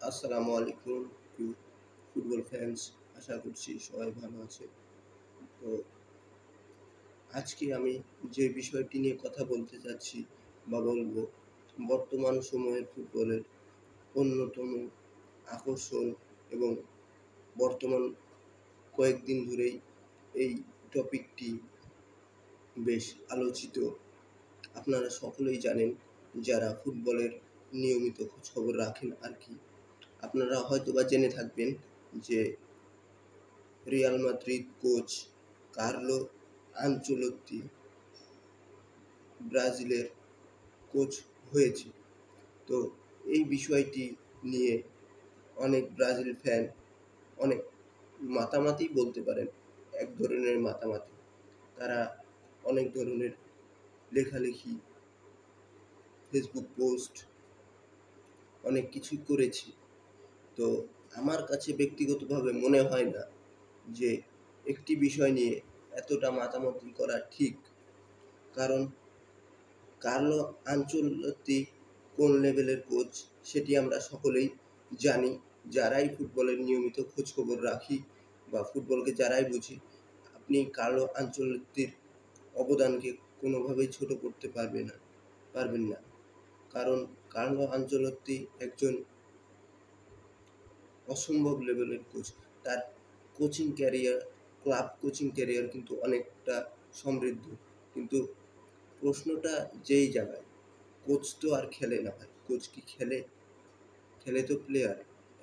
আসসালামু আলাইকুম two football fans. আশা করছি সবাই ভালো আছে। তো আজকে আমি যে বিষয়টি নিয়ে কথা বলতে চাচ্ছি বা বলবো, বর্তমান সময়ের ফুটবলের অন্যতম আকর্ষণ এবং বর্তমান কয়েকদিন ধরেই এই টপিকটি বেশ আলোচিত। আপনারা সকলেই জানেন, যারা ফুটবলের নিয়মিত খোঁজখবর রাখেন আর কি। আপনারা হয়তোবা জেনে থাকবেন যে Real Madrid coach Carlo Ancelotti ব্রাজিলের কোচ হয়েছে। তো এই বিষয়টি নিয়ে অনেক ব্রাজিল ফ্যান অনেক মাতামাতি বলতে পারেন, এক ধরনের মাতামাতি। তারা অনেক ধরনের লেখালেখি, ফেসবুক পোস্ট অনেক কিছুই করেছে। তো আমার কাছে ব্যক্তিগতভাবে মনে হয় না যে একটি বিষয় নিয়ে এতটা মাতামাতি করা ঠিক। কারণ কার্লো আনচেলত্তি কোন লেভেলের কোচ সেটি আমরা সকলেই জানি, যারাই ফুটবলের নিয়মিত খোঁজখবর রাখি বা ফুটবলকে যারাই বুঝি। আপনি কার্লো আনচেলত্তির অবদানকে কোনোভাবেই ছোট করতে পারবেন না। কারণ কার্লো আনচেলত্তি একজন অসম্ভব লেভেলের কোচ। তার coaching career, club coaching career কিন্তু অনেকটা সমৃদ্ধ। কিন্তু প্রশ্নটা যেই জায়গায়, কোচ তো আর খেলে না ভাই। কোচ কি খেলে? খেলে তো প্লেয়ার।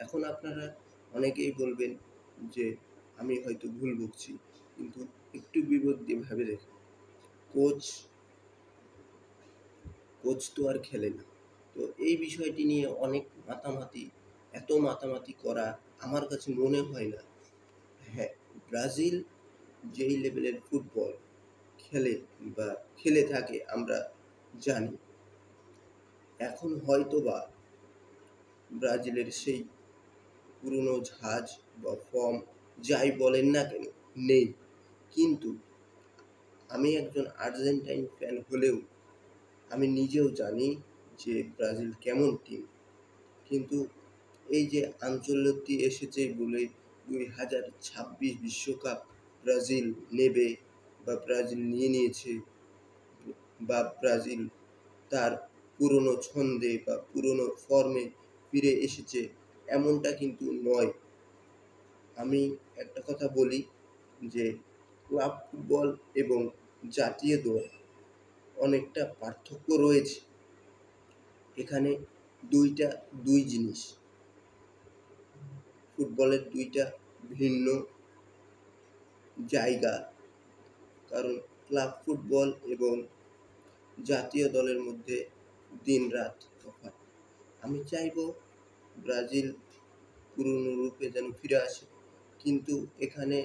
এখন আপনারা অনেকেই বলবেন যে আমি হয়তো ভুল বকছি, কিন্তু একটু বিবেক দিয়ে ভেবে দেখুন। কোচ কোচ তো আর খেলে না। তো এই বিষয়টি নিয়ে অনেক মাতামাতি, এত মাতামাতি করা আমার কাছে মনে হয় না। হ্যাঁ, ব্রাজিল যেই লেভেলের ফুটবল খেলে বা খেলে থাকে আমরা জানি। এখন হয়তোবা ব্রাজিলের সেই পুরনো ঝাঁজ বা ফর্ম যাই বলেন না কেন নেই। কিন্তু আমি একজন আর্জেন্টাইন ফ্যান হলেও আমি নিজেও জানি যে ব্রাজিল কেমন টিম। কিন্তু এই যে আনচেলত্তি এসেছে বলে 2026 বিশ্বকাপ ব্রাজিল নেবে বা ব্রাজিল নিয়ে নিয়েছে বা ব্রাজিল তার পুরনো ছন্দে বা পুরনো ফর্মে ফিরে এসেছে, এমনটা কিন্তু নয়। আমি একটা কথা বলি যে ক্লাব ফুটবল এবং জাতীয় দল অনেকটা পার্থক্য রয়েছে। এখানে দুই জিনিস, ফুটবলের দুইটা ভিন্ন জায়গা। কারণ ক্লাব ফুটবল এবং জাতীয় দলের মধ্যে দিন-রাত তফাৎ। আমি চাইবো ব্রাজিল পুরনো রূপে যেন ফিরে আসে, কিন্তু এখানে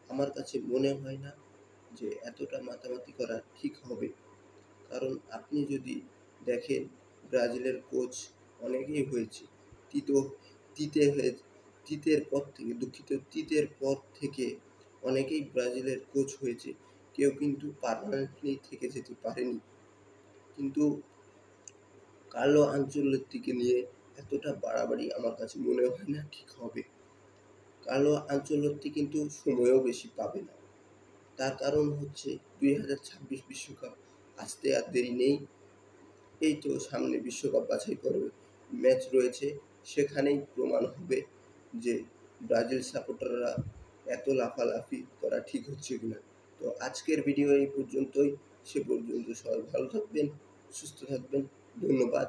আমার কাছে মনে হয় না যে এতটা মাতামাতি করা ঠিক হবে। কারণ আপনি যদি দেখেন, ব্রাজিলের কোচ অনেকেই হয়েছে। তিতো তিতে হয়ে তিতের পর থেকে অনেকেই ব্রাজিলের কোচ হয়েছে। কেউ কিন্তু পার্মানেন্টলি থেকে যেতে পারেনি। কিন্তু কার্লো আনচেলত্তিকে নিয়ে এতটা বাড়াবাড়ি আমার কাছে মনে হয় না ঠিক হবে। কার্লো আনচেলত্তি কিন্তু সময়ও বেশি পাবে না। তার কারণ হচ্ছে 2026 বিশ্বকাপ আসতে আর দেরি নেই। এই তো সামনে বিশ্বকাপ বাছাই পর্বের ম্যাচ রয়েছে। সেখানেই প্রমাণ হবে যে ব্রাজিল সাপোর্টাররা এত লাফালাফি করা ঠিক হচ্ছে কিনা। তো আজকের ভিডিও এই পর্যন্তই। সে পর্যন্ত সবাই ভালো থাকবেন, সুস্থ থাকবেন। ধন্যবাদ।